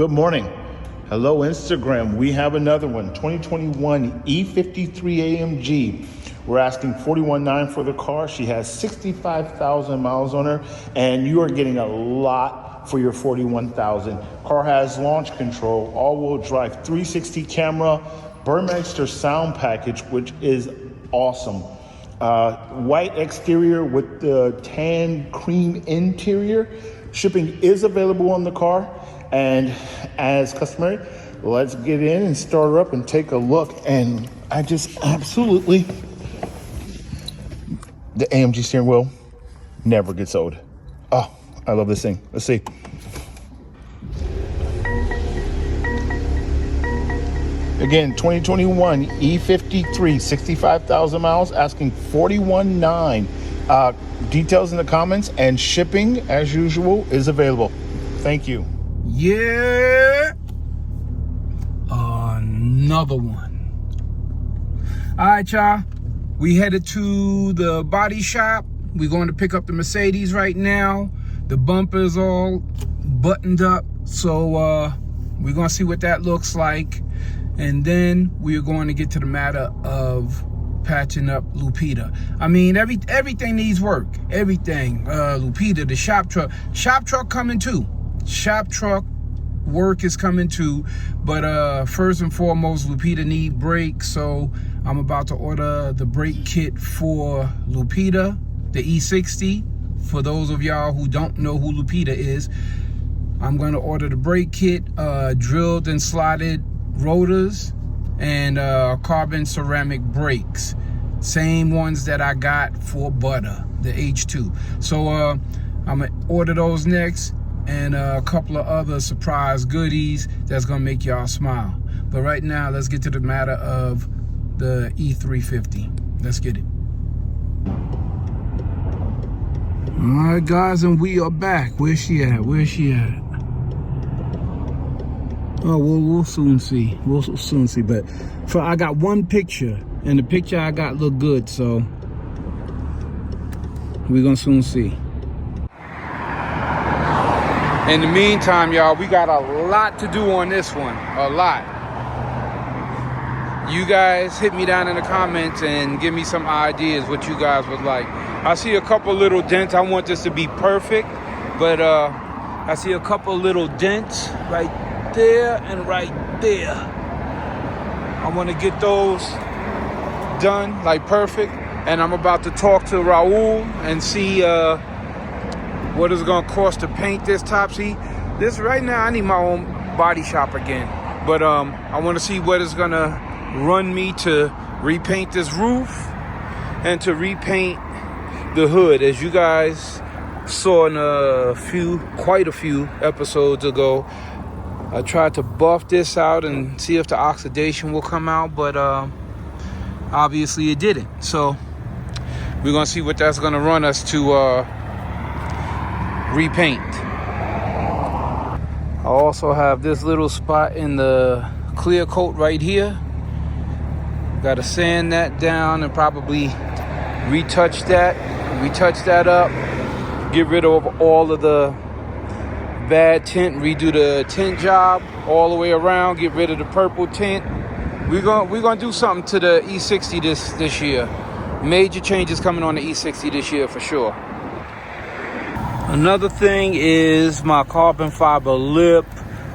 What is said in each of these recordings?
Good morning. Hello, Instagram. We have another one, 2021 E53 AMG. We're asking $41,900 for the car. She has 65,000 miles on her, and you are getting a lot for your $41,000. Car has launch control, all-wheel drive, 360 camera, Burmeister sound package, which is awesome. White exterior with the tan cream interior. Shipping is available on the car. And as customary, let's get in and start her up and take a look. And I just absolutely, the AMG steering wheel never gets old. Oh, I love this thing. Let's see. Again, 2021 E53, 65,000 miles, asking $41,900. Details in the comments, and shipping, as usual, is available. Thank you. Yeah, another one. All right, y'all. We headed to the body shop. We're going to pick up the Mercedes right now. The bumper's all buttoned up, so we're going to see what that looks like. And then we're going to get to the matter of patching up Lupita. I mean, everything needs work. Everything. Lupita, the shop truck coming too. Shop truck work is coming too. But first and foremost, Lupita need brakes. So I'm about to order the brake kit for Lupita, the E60. For those of y'all who don't know who Lupita is, I'm going to order the brake kit, drilled and slotted rotors, and carbon ceramic brakes, same ones that I got for Butter, the H2. So I'm gonna order those next, and a couple of other surprise goodies that's gonna make y'all smile. But right now, let's get to the matter of the E350. Let's get it. All right, guys, and we are back. Where's she at? Where's she at? Oh, we'll soon see. We'll soon see. But I got one picture, and the picture I got looked good, so we're gonna soon see. In the meantime, y'all, we got a lot to do on this one. A lot. You guys hit me down in the comments and give me some ideas what you guys would like. I see a couple little dents. I want this to be perfect, but I see a couple little dents right there and right there. I want to get those done like perfect, and I'm about to talk to Raul and see what it's gonna cost to paint this top. See, this right now I need my own body shop again, but I want to see what it's gonna run me to repaint this roof and to repaint the hood. As you guys saw in quite a few episodes ago, I tried to buff this out and see if the oxidation will come out, but obviously it didn't. So we're gonna see what that's gonna run us to repaint. I also have this little spot in the clear coat right here. Gotta sand that down and probably retouch that up, get rid of all of the bad tint, redo the tint job all the way around, get rid of the purple tint. We're gonna do something to the E60 this year. Major changes coming on the E60 this year for sure. Another thing is my carbon fiber lip.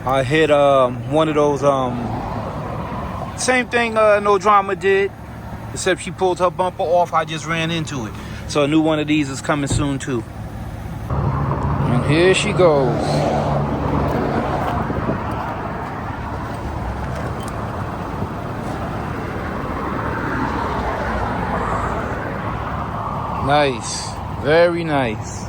I hit one of those same thing No Drama did, except she pulled her bumper off. I just ran into it. So a new one of these is coming soon too. And here she goes. Nice, very nice.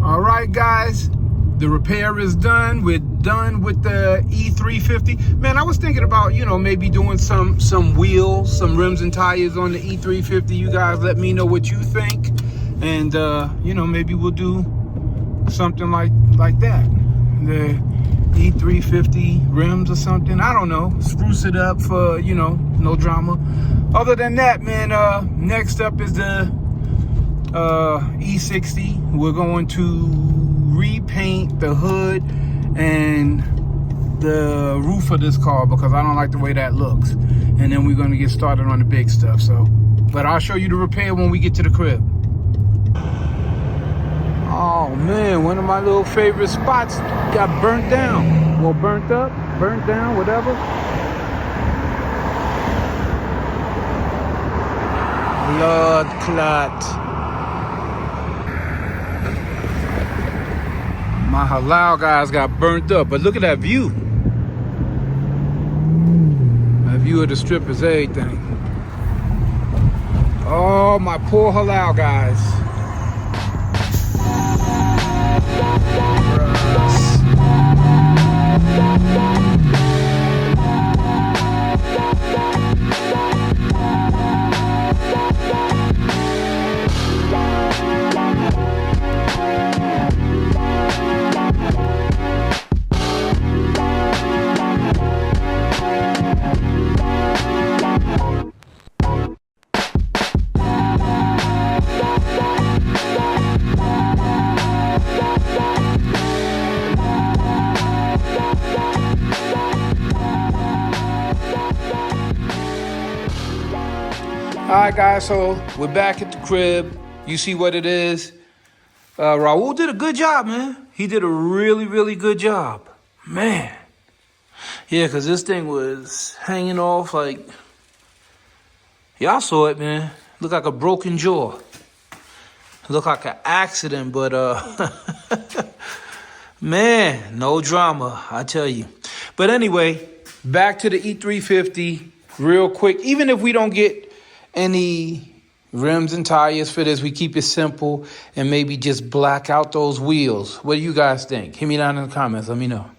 All right, guys, the repair is done. We're done with the E350. Man, I was thinking about, maybe doing some wheels, some rims and tires on the E350. You guys let me know what you think. And, maybe we'll do something like that. The E350 rims or something. I don't know. Spruce it up for, no drama. Other than that, man, next up is the E60. We're going to repaint the hood and the roof of this car because I don't like the way that looks. And then we're gonna get started on the big stuff. So, but I'll show you the repair when we get to the crib. Oh man, one of my little favorite spots got burnt down. Well, burnt up, burnt down, whatever. Blood clot. My halal guys got burnt up, but look at that view. That view of the strip is everything. Oh, my poor halal guys. Alright guys, so we're back at the crib. You see what it is. Raul did a good job, man. He did a really, really good job. Man. Yeah, because this thing was hanging off like... Y'all saw it, man. Looked like a broken jaw. Looked like an accident, but... Man, no drama, I tell you. But anyway, back to the E350 real quick. Even if we don't get any rims and tires for this, we keep it simple and maybe just black out those wheels. What do you guys think? Hit me down in the comments, let me know.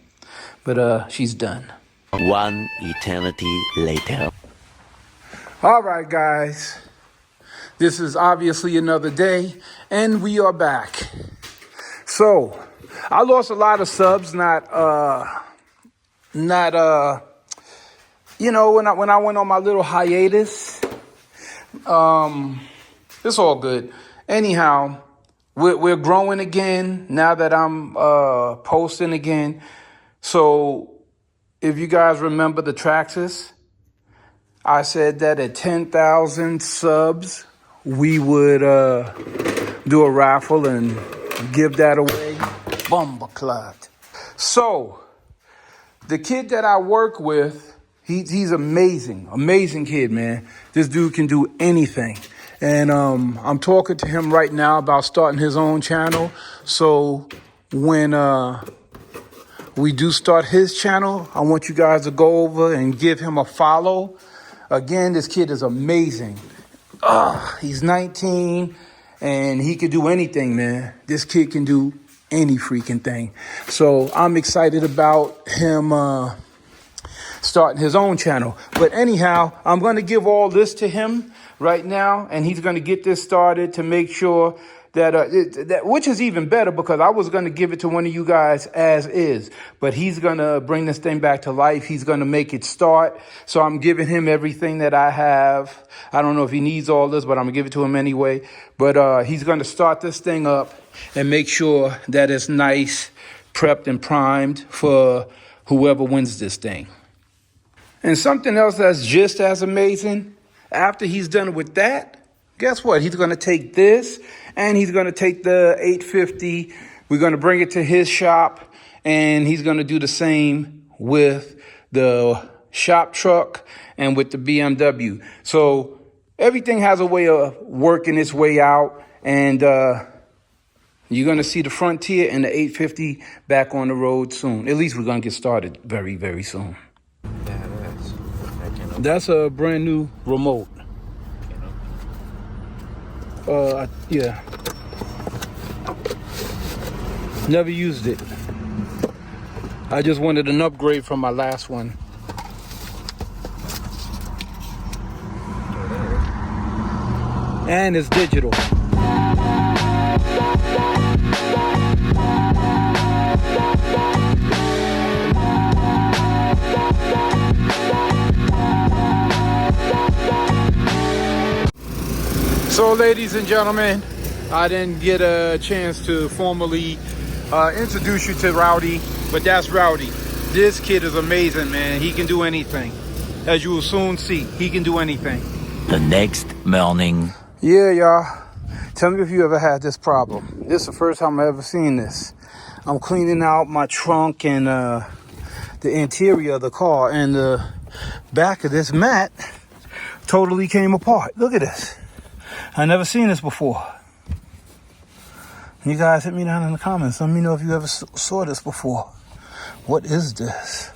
But she's done. One eternity later. All right, guys. This is obviously another day, and we are back. So, I lost a lot of subs, you know, when I went on my little hiatus. It's all good. Anyhow, we're growing again now that I'm posting again. So if you guys remember the Traxxas, I said that at 10,000 subs we would do a raffle and give that away. Bumbleclot. So the kid that I work with, he's amazing kid, man. This dude can do anything. And I'm talking to him right now about starting his own channel. So when we do start his channel, I want you guys to go over and give him a follow. Again, this kid is amazing. He's 19 and he can do anything, man. This kid can do any freaking thing. So I'm excited about him starting his own channel. But anyhow, I'm going to give all this to him right now, and he's going to get this started to make sure that, which is even better because I was going to give it to one of you guys as is, but he's going to bring this thing back to life. He's going to make it start. So I'm giving him everything that I have. I don't know if he needs all this, but I'm going to give it to him anyway. But he's going to start this thing up and make sure that it's nice, prepped and primed for whoever wins this thing. And something else that's just as amazing, after he's done with that, guess what? He's going to take this and he's going to take the 850. We're going to bring it to his shop and he's going to do the same with the shop truck and with the BMW. So everything has a way of working its way out, and you're going to see the Frontier and the 850 back on the road soon. At least we're going to get started very, very soon. That's a brand new remote. Yeah. Never used it. I just wanted an upgrade from my last one. And it's digital. So ladies and gentlemen, I didn't get a chance to formally introduce you to Rowdy, but that's Rowdy. This kid is amazing, man. He can do anything. As you will soon see, he can do anything. The next morning. Yeah, y'all. Tell me if you ever had this problem. This is the first time I ever seen this. I'm cleaning out my trunk and the interior of the car, and the back of this mat totally came apart. Look at this. I never seen this before. You guys hit me down in the comments. Let me know if you ever saw this before. What is this?